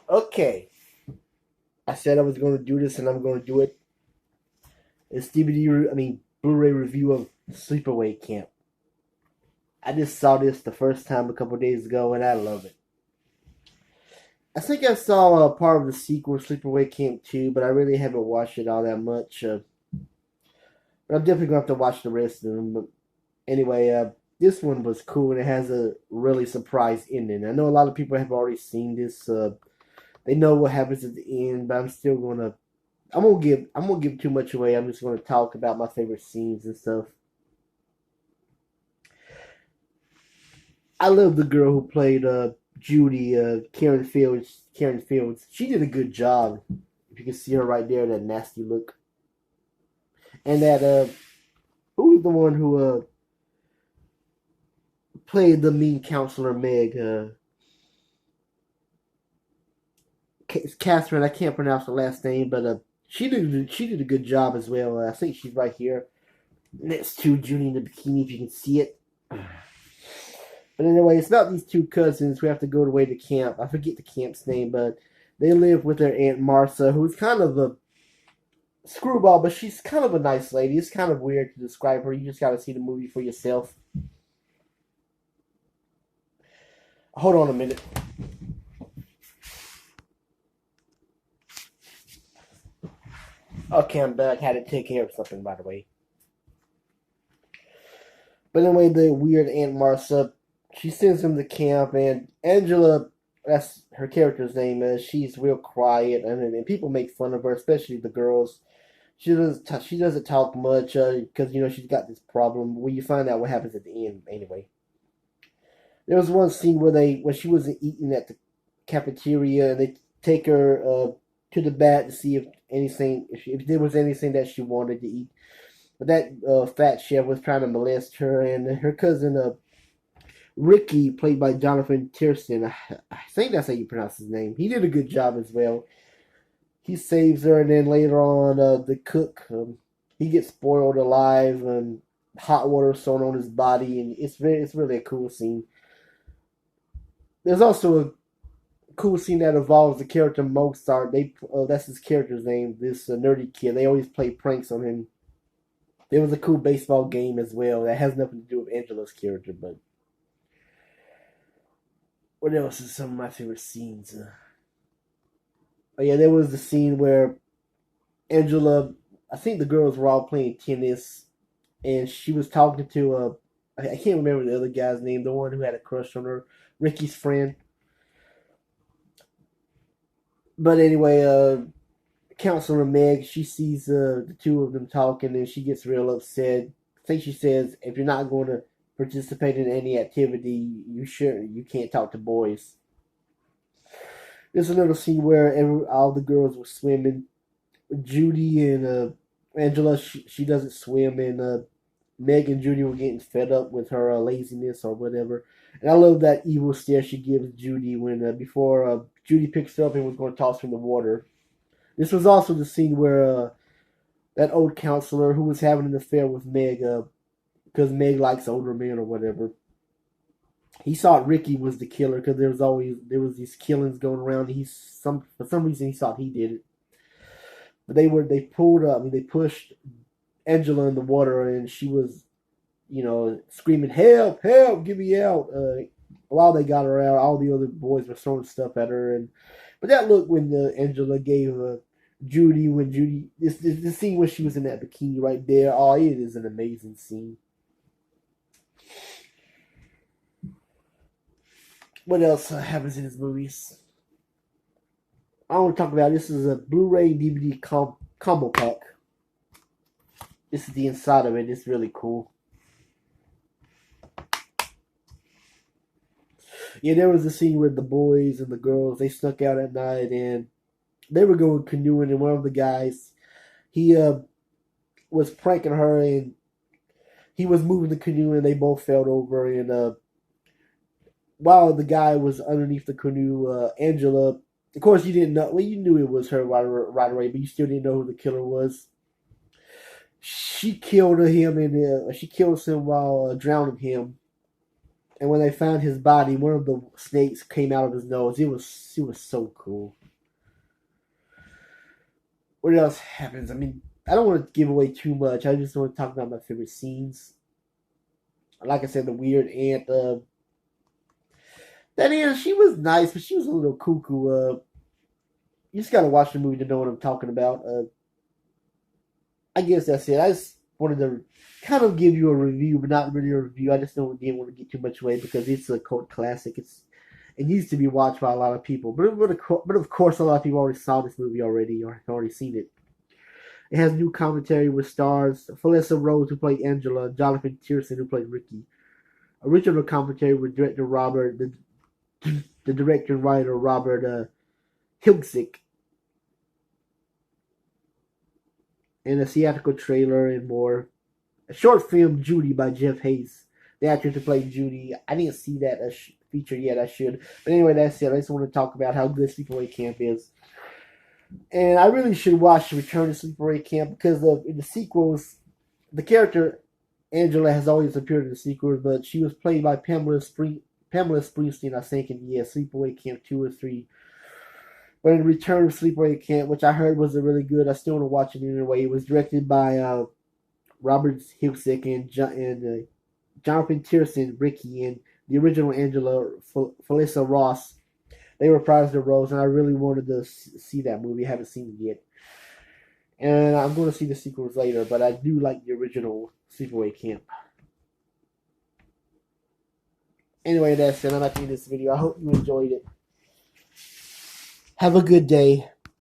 Okay, I said I was going to do this, and I'm going to do it. It's Blu-ray review of Sleepaway Camp. I just saw this the first time a couple days ago, and I love it. I think I saw part of the sequel, Sleepaway Camp 2, but I really haven't watched it all that much. But I'm definitely going to have to watch the rest of them. But anyway, this one was cool, and it has a really surprise ending. I know a lot of people have already seen this. They know what happens at the end, but I'm still gonna. I won't give too much away. I'm just gonna talk about my favorite scenes and stuff. I love the girl who played Judy, Karen Fields. Karen Fields. She did a good job. If you can see her right there, that nasty look, and that who was the one who played the mean counselor Meg? Catherine. I can't pronounce her last name, but she did a good job as well. I think she's right here next to Judy in the bikini, if you can see it. But anyway, it's about these two cousins who have to go away to camp. I forget the camp's name, but they live with their Aunt Martha, who's kind of a screwball, but she's kind of a nice lady. It's kind of weird to describe her. You just got to see the movie for yourself. Hold on a minute. Okay, I'm back. Had to take care of something, by the way. But anyway, the weird Aunt Martha, she sends him to camp, and Angela, that's her character's name, is she's real quiet, and people make fun of her, especially the girls. She doesn't talk much because she's got this problem. Well, you find out what happens at the end anyway. There was one scene where when she wasn't eating at the cafeteria, and they take her to the back to see if there was anything that she wanted to eat. But that fat chef was trying to molest her, and her cousin Ricky, played by Jonathan Tiersten, I think that's how you pronounce his name. He did a good job as well. He saves her, and then later on, the cook, he gets spoiled alive, and hot water thrown on his body, and it's really a cool scene. There's also a cool scene that involves the character Mozart. That's his character's name. This nerdy kid. They always play pranks on him. There was a cool baseball game as well that has nothing to do with Angela's character, but what else is some of my favorite scenes? Oh yeah, there was the scene where Angela, I think the girls were all playing tennis, and she was talking to I can't remember the other guy's name, the one who had a crush on her, Ricky's friend. But anyway, Counselor Meg, she sees the two of them talking, and she gets real upset. I think she says, "If you're not going to participate in any activity, you can't talk to boys." There's another scene where all the girls were swimming. Judy and Angela, she doesn't swim, and Meg and Judy were getting fed up with her laziness or whatever. And I love that evil stare she gives Judy when before Judy picks her up and was going to toss her in the water. This was also the scene where that old counselor who was having an affair with Meg, because Meg likes older men or whatever. He thought Ricky was the killer because there was these killings going around. For some reason he thought he did it. But they pulled up. I mean, they pushed Angela in the water, and she was, screaming, "Help! Help! Get me out!" While they got her out, all the other boys were throwing stuff at her, but that look when Angela gave Judy when Judy this scene when she was in that bikini right there. Oh, it is an amazing scene. What else happens in his movies? I want to talk about this is a Blu-ray DVD combo pack. This is the inside of it. It's really cool. Yeah, there was a scene where the boys and the girls they snuck out at night and they were going canoeing, and one of the guys he was pranking her, and he was moving the canoe, and they both fell over. And while the guy was underneath the canoe, Angela, of course, you didn't know. Well, you knew it was her right away, but you still didn't know who the killer was. She killed him, and she kills him while drowning him. And when they found his body, one of the snakes came out of his nose. It was so cool. What else happens? I mean, I don't want to give away too much. I just want to talk about my favorite scenes. Like I said, the weird aunt. That aunt, she was nice, but she was a little cuckoo. You just gotta watch the movie to know what I'm talking about. I guess that's it. I just wanted to kind of give you a review, but not really a review. I just didn't want to get too much away because it's a cult classic. It needs to be watched by a lot of people. But of course, a lot of people already saw this movie already or have already seen it. It has new commentary with stars Felissa Rose, who played Angela, and Jonathan Tierson, who played Ricky. Original commentary with director the director and writer Robert Hiltzik. And a theatrical trailer and more. A short film, Judy, by Jeff Hayes, the actress who played Judy. I didn't see that feature yet. I should. But anyway, that's it. I just want to talk about how good Sleepaway Camp is. And I really should watch Return to Sleepaway Camp because in the sequels, the character Angela has always appeared in the sequels, but she was played by Pamela Springsteen, I think, in Sleepaway Camp 2 or 3. But in Return to Sleepaway Camp, which I heard was a really good, I still want to watch it anyway. It was directed by Robert Hiltzik and Jonathan Tierson, Ricky, and the original Angela, Felissa Ross. They reprised their roles, and I really wanted to see that movie. I haven't seen it yet. And I'm going to see the sequels later, but I do like the original Sleepaway Camp. Anyway, that's it. I'm at the end of this video. I hope you enjoyed it. Have a good day.